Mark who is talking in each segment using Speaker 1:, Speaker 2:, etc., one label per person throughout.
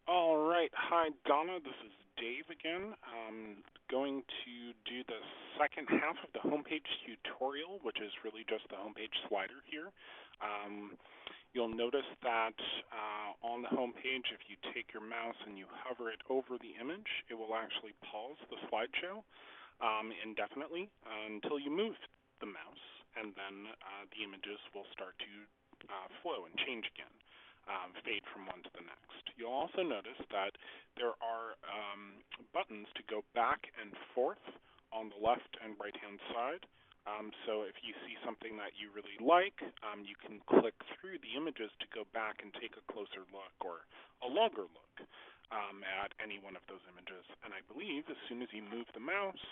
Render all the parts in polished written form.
Speaker 1: All right. Hi, Donna. This is Dave again. Going to do the second half of the homepage tutorial, which is really just the homepage slider here. Um, you'll notice that on the homepage, if you take your mouse and you hover it over the image, it will actually pause the slideshow indefinitely until you move the mouse, and then the images will start to flow and change again. Fade from one to the next. You'll also notice that there are buttons to go back and forth on the left and right hand side. So if you see something that you really like, you can click through the images to go back and take a closer look or a longer look at any one of those images. And I believe as soon as you move the mouse,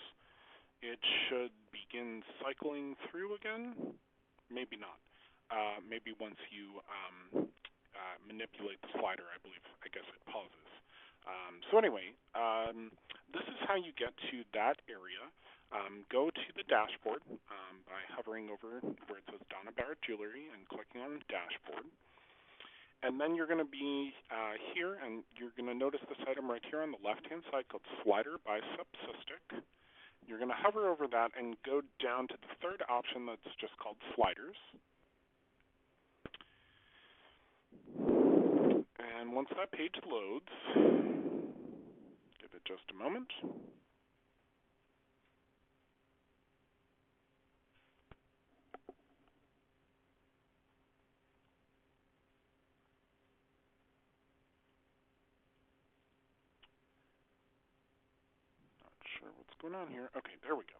Speaker 1: it should begin cycling through again. Maybe not. Maybe once you manipulate the slider, I guess it pauses. So anyway, this is how you get to that area. Go to the dashboard by hovering over where it says Donna Barrett Jewelry and clicking on Dashboard. And then you're going to be here, and you're going to notice this item right here on the left-hand side called Slider by Subsystic. You're going to hover over that and go down to the third option that's just called Sliders. And once that page loads, give it just a moment. Not sure what's going on here. Okay, there we go.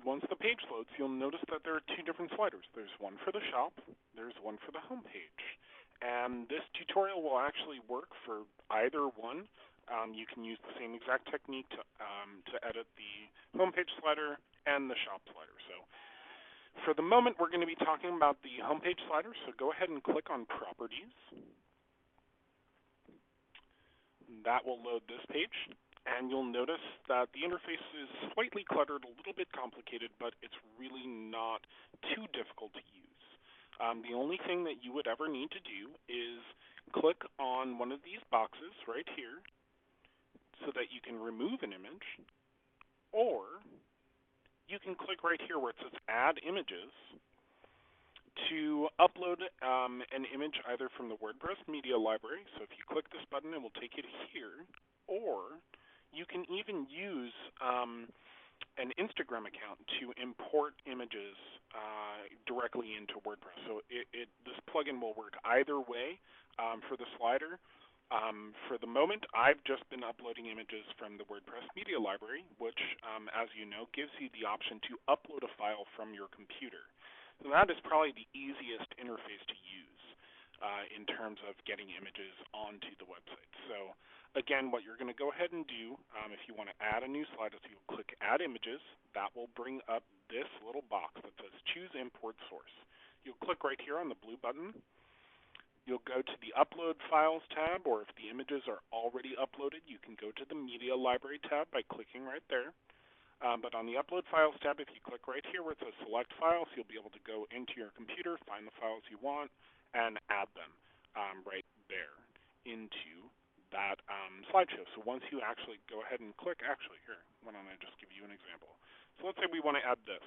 Speaker 1: Once the page loads, you'll notice that there are two different sliders. There's one for the shop, there's one for the home page. And this tutorial will actually work for either one. You can use the same exact technique to edit the homepage slider and the shop slider. So for the moment, we're going to be talking about the homepage slider. So go ahead and click on Properties. That will load this page. And you'll notice that the interface is slightly cluttered, a little bit complicated, but it's really not too difficult to use. The only thing that you would ever need to do is click on one of these boxes right here so that you can remove an image, or you can click right here where it says Add Images to upload an image either from the WordPress Media Library. So if you click this button, it will take you to here, or you can even use an Instagram account to import images directly into WordPress. So this plugin will work either way for the slider. For the moment, I've just been uploading images from the WordPress Media Library, which, as you know, gives you the option to upload a file from your computer. So that is probably the easiest interface to use in terms of getting images onto the website. So again, what you're going to go ahead and do, if you want to add a new slide, is you'll click Add Images. That will bring up this little box that says Choose Import Source. You'll click right here on the blue button. You'll go to the Upload Files tab, or if the images are already uploaded, you can go to the Media Library tab by clicking right there. But on the Upload Files tab, if you click right here where it says Select Files, you'll be able to go into your computer, find the files you want, and add them right there into that slideshow. So once you actually go ahead and click, actually here, why don't I just give you an example? So let's say we want to add this.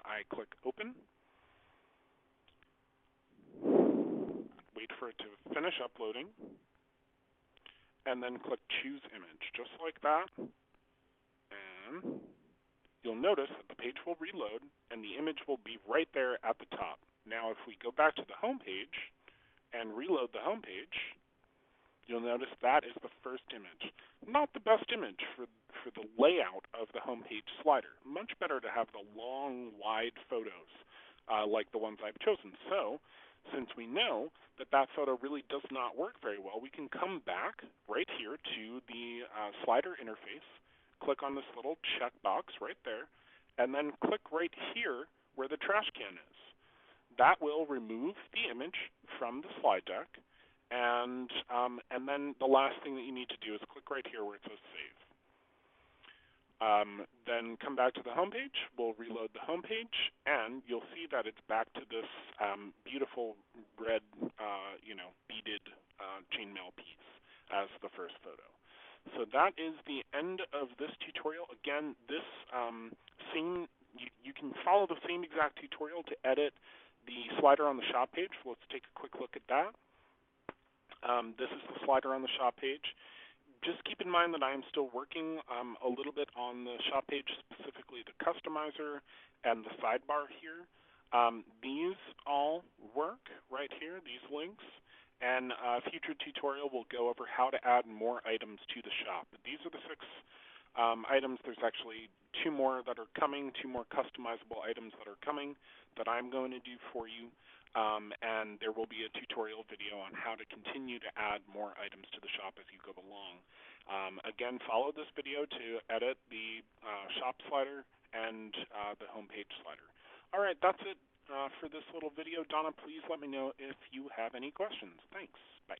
Speaker 1: I click Open, wait for it to finish uploading, and then click Choose Image, just like that. And you'll notice that the page will reload and the image will be right there at the top. Now if we go back to the home page and reload the home page, you'll notice that is the first image. Not the best image for the layout of the home page slider. Much better to have the long, wide photos like the ones I've chosen. So since we know that that photo really does not work very well, we can come back right here to the slider interface, click on this little checkbox right there, and then click right here where the trash can is. That will remove the image from the slide deck, and then the last thing that you need to do is click right here where it says Save. Then come back to the home page. We'll reload the home page, and you'll see that it's back to this beautiful red, beaded chainmail piece. as the first photo. So that is the end of this tutorial. Again, this you can follow the same exact tutorial to edit the slider on the shop page. So let's take a quick look at that. This is the slider on the shop page. Just keep in mind that I am still working a little bit on the shop page, specifically the customizer and the sidebar here. These all work right here, these links, and a future tutorial will go over how to add more items to the shop. But these are the 6 items. There's actually 2 more that are coming, 2 more customizable items that are coming that I'm going to do for you. And there will be a tutorial video on how to continue to add more items to the shop as you go along. Again, follow this video to edit the shop slider and the homepage slider. All right, that's it for this little video. Donna, please let me know if you have any questions. Thanks. Bye.